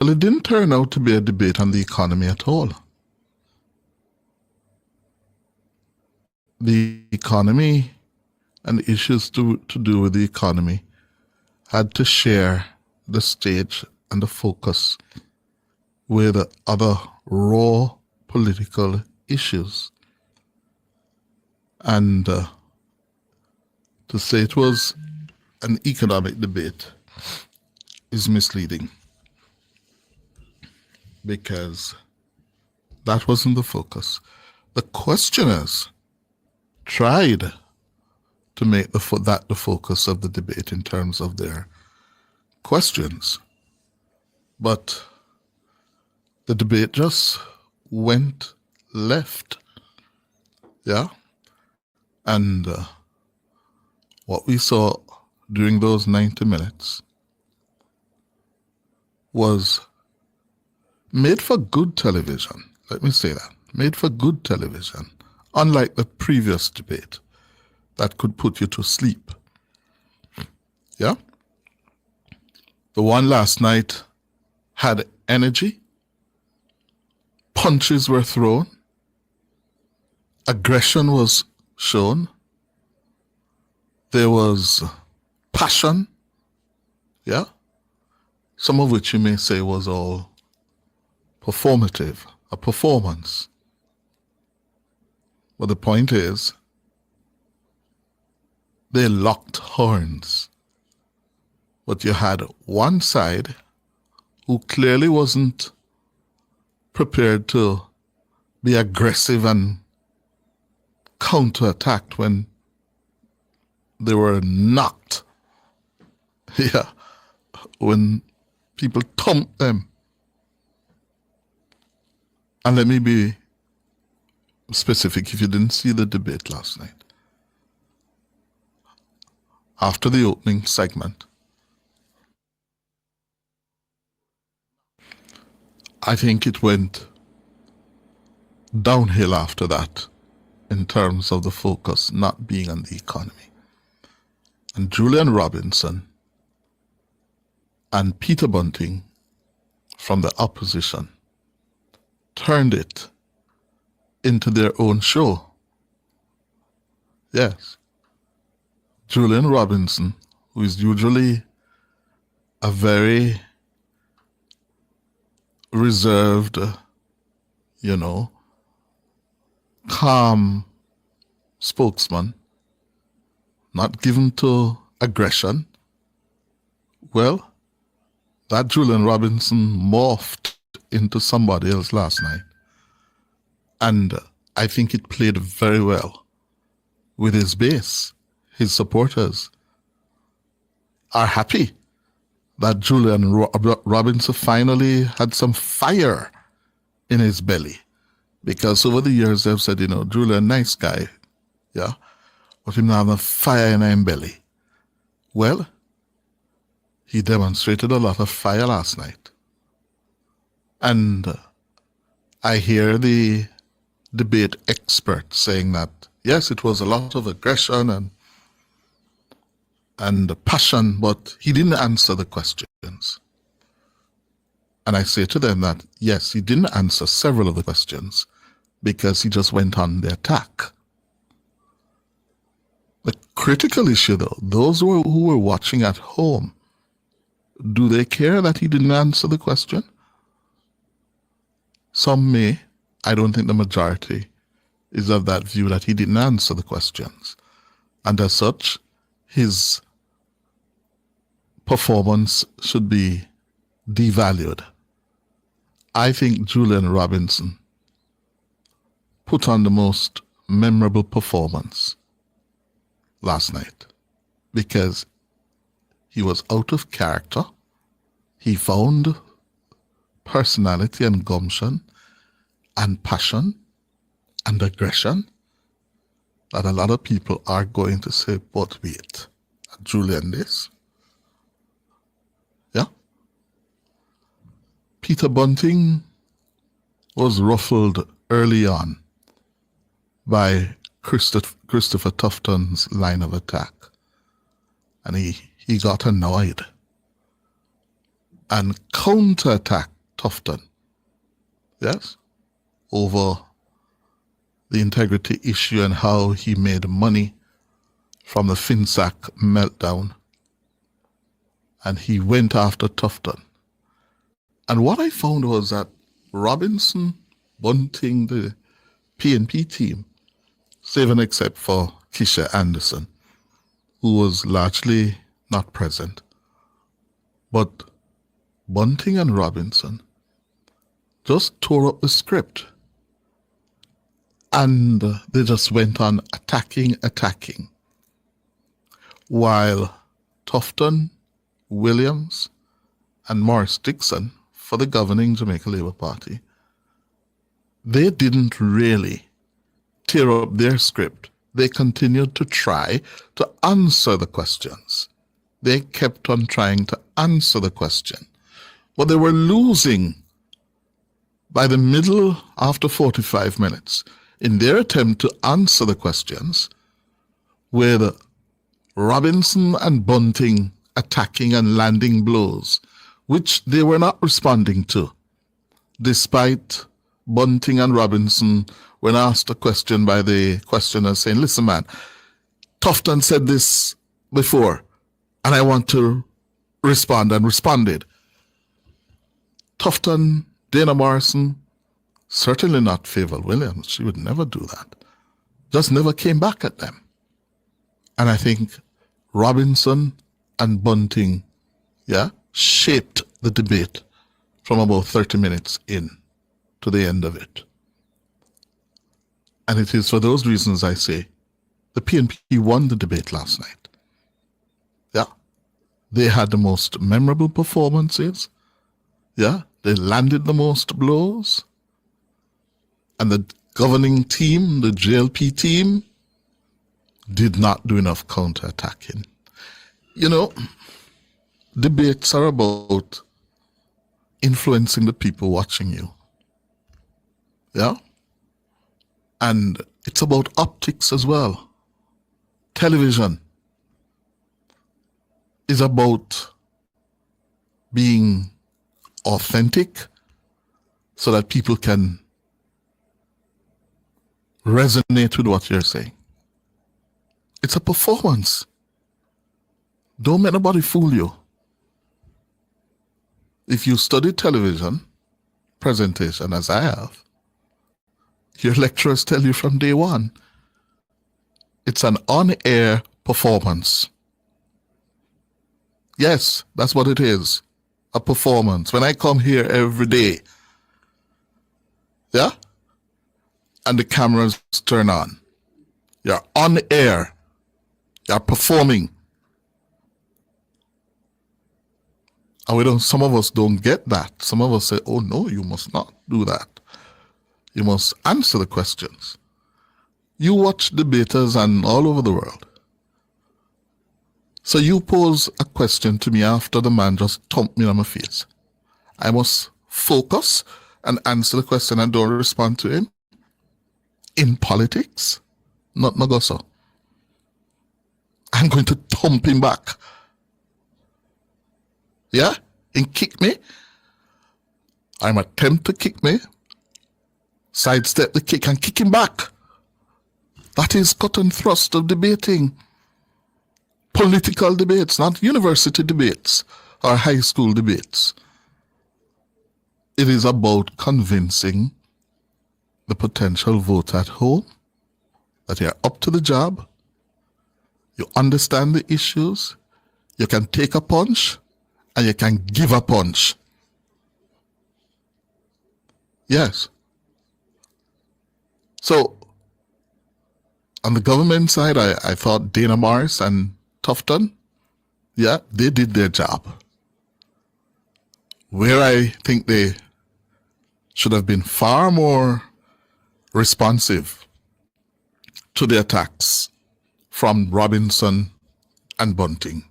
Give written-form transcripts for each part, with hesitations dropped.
Well, it didn't turn out to be a debate on the economy at all. The economy and issues to do with the economy had to share the stage and the focus with other raw political issues. And to say it was an economic debate is misleading, because that wasn't the focus. The questioners tried to make that the focus of the debate in terms of their questions, but the debate just went left. Yeah? And what we saw during those 90 minutes was made for good television. Let me say that. Made for good television. Unlike the previous debate that could put you to sleep. Yeah? The one last night had energy. Punches were thrown. Aggression was shown. There was passion. Yeah? Some of which you may say was all performative, a performance. But the point is, they locked horns. But you had one side who clearly wasn't prepared to be aggressive and counterattacked when they were knocked. Yeah, when people thumped them. And let me be specific if you didn't see the debate last night. After the opening segment, I think it went downhill after that in terms of the focus not being on the economy. And Julian Robinson and Peter Bunting from the opposition turned it into their own show. Yes. Julian Robinson, who is usually a very reserved, calm spokesman, not given to aggression. Well, that Julian Robinson morphed into somebody else last night. And I think it played very well with his base. His supporters are happy that Julian Robinson finally had some fire in his belly. Because over the years they've said, Julian, nice guy, yeah, but him have a fire in his belly. Well, he demonstrated a lot of fire last night. And I hear the debate experts saying that, yes, it was a lot of aggression and passion, but he didn't answer the questions. And I say to them that, yes, he didn't answer several of the questions because he just went on the attack. The critical issue, though, those who were watching at home, do they care that he didn't answer the question? Some may. I don't think the majority is of that view that he didn't answer the questions. And as such, his performance should be devalued. I think Julian Robinson put on the most memorable performance last night because he was out of character. He found personality and gumption and passion and aggression that a lot of people are going to say, but wait, Julian this? Yeah? Peter Bunting was ruffled early on by Christopher Tufton's line of attack. And he got annoyed. and counterattack Tufton, yes, over the integrity issue and how he made money from the FinSac meltdown. And he went after Tufton. And what I found was that Robinson, Bunting, the PNP team, save and except for Keisha Anderson, who was largely not present, but Bunting and Robinson just tore up the script. And they just went on attacking, while Tufton, Williams, and Morris Dixon, for the governing Jamaica Labour Party, they didn't really tear up their script. They continued to try to answer the questions. They kept on trying to answer the question. But they were losing by the middle after 45 minutes in their attempt to answer the questions, with Robinson and Bunting attacking and landing blows, which they were not responding to, despite Bunting and Robinson, when asked a question by the questioner, saying, listen, man, Tufton said this before, and I want to respond, and responded. Tufton, Dana Morrison, certainly not Favour Williams. She would never do that. Just never came back at them. And I think Robinson and Bunting, shaped the debate from about 30 minutes in to the end of it. And it is for those reasons I say the PNP won the debate last night. Yeah. They had the most memorable performances. Yeah. They landed the most blows. And the governing team, the JLP team, did not do enough counterattacking. You know, debates are about influencing the people watching you. Yeah? And it's about optics as well. Television is about being authentic so that people can resonate with what you're saying. It's a performance. Don't let nobody fool you. If you study television presentation, as I have, your lecturers tell you from day one, it's an on-air performance. Yes, that's what it is. A performance. When I come here every day, yeah, and the cameras turn on, you're on air, you're performing. And some of us don't get that. Some of us say, oh no, you must not do that. You must answer the questions. You watch debaters and all over the world. So you pose a question to me after the man just thumped me on my face. I must focus and answer the question and don't respond to him. In politics, not Nagoso. I'm going to thump him back. Yeah? And kick me. I'm attempt to kick me. Sidestep the kick and kick him back. That is cut and thrust of debating. Political debates, not university debates or high school debates. It is about convincing the potential voter at home that you're up to the job, you understand the issues, you can take a punch, and you can give a punch. Yes. So, on the government side, I thought Dana Morris and Tufton, yeah, they did their job. Where I think they should have been far more responsive to the attacks from Robinson and Bunting.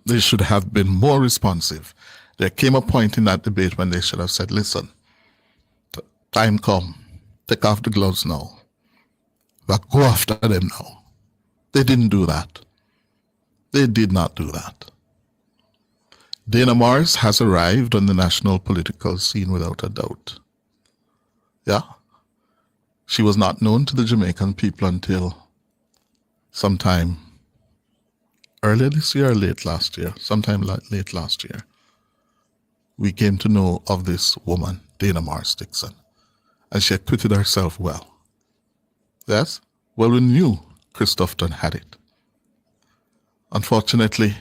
They should have been more responsive. There came a point in that debate when they should have said, listen, time come, take off the gloves now. But go after them now. They didn't do that. They did not do that. Dana Morris has arrived on the national political scene without a doubt. Yeah? She was not known to the Jamaican people until sometime earlier this year or late last year, late last year. We came to know of this woman, Dana Morris Dixon, and she acquitted herself well. Yes? Well, we knew Christopherton had it. Unfortunately,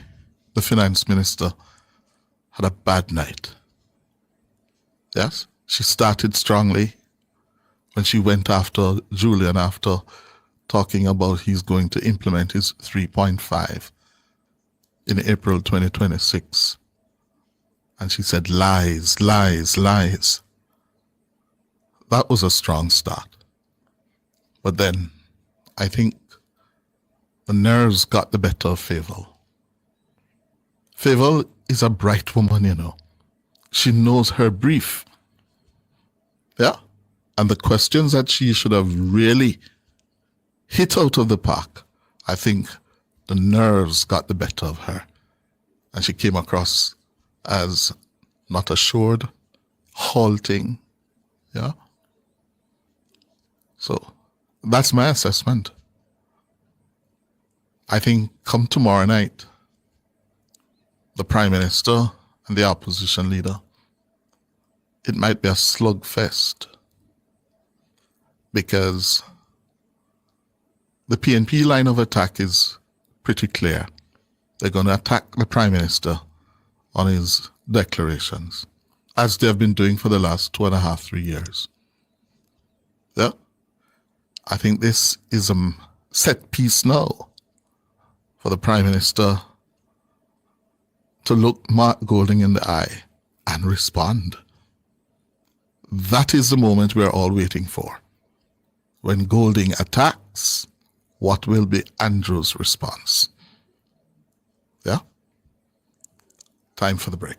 the finance minister had a bad night. Yes? She started strongly when she went after Julian after talking about he's going to implement his 3.5 in April 2026. And she said lies, lies, lies. That was a strong start. But then I think the nerves got the better of Favour. Favour is a bright woman, you know. She knows her brief. Yeah? And the questions that she should have really hit out of the park, I think the nerves got the better of her. And she came across as not assured, halting. Yeah? So that's my assessment. I think come tomorrow night, the Prime Minister and the opposition leader, it might be a slugfest because the PNP line of attack is pretty clear. They're going to attack the Prime Minister on his declarations, as they have been doing for the last 2.5, 3 years. Yeah? I think this is a set piece now for the Prime Minister to look Mark Golding in the eye and respond. That is the moment we're all waiting for. When Golding attacks, what will be Andrew's response? Yeah? Time for the break.